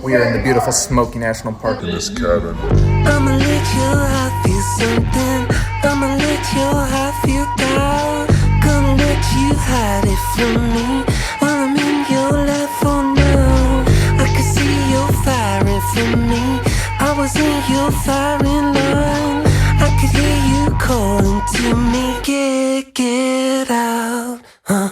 We are in the beautiful Smokey National Park. In this cabin. I'ma let your heart feel something. I'ma let your heart feel down. Gonna let you hide it from me while I'm in your life, oh no. I can see you firing for me. I was in your firing line. I could hear you calling to me. Get out, huh?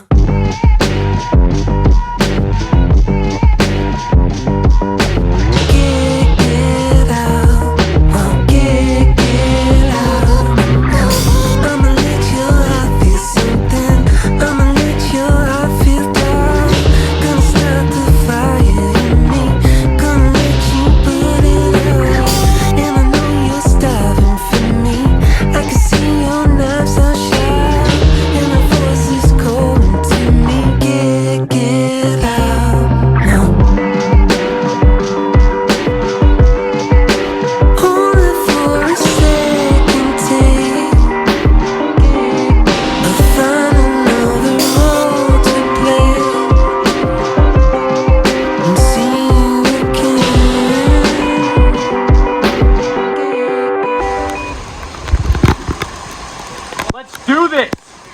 Let's do this!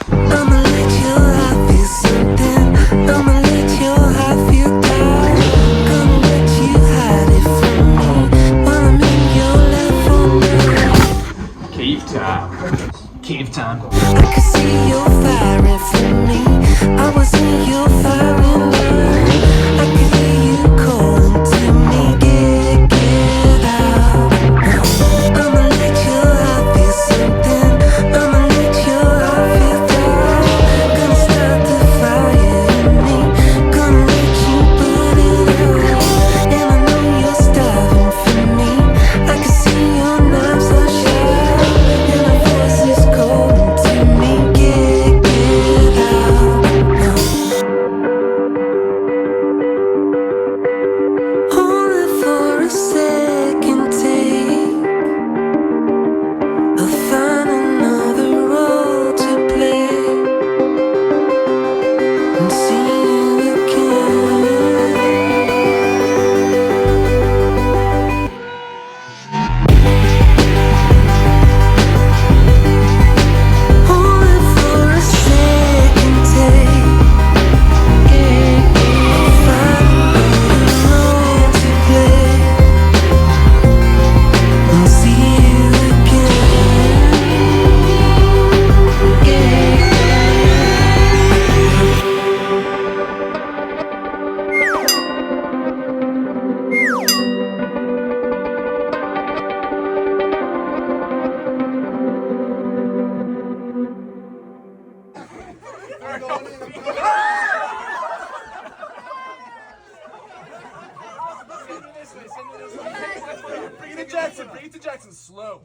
I'ma let your heart feel something. I'ma let your heart feel down. Gonna let you hide it from me while I'm in your life, oh no. Cave time. Cave time. I can see you firing for me. I was in your firing line. I could hear you calling to me. Get out. I'ma let your heart feel something. I'ma let your heart feel down. Gonna start the fire in me. Gonna let you put it out. And I know you're starving for me. I can see your knives are sharp. And my voice is calling to me. Get out. Hold it for a second, take. I'll find another role to play and see you again. Hold it for a second, take. I'll find another role to play and see you again. Bring it to Jackson. Bring it to Jackson. Slow.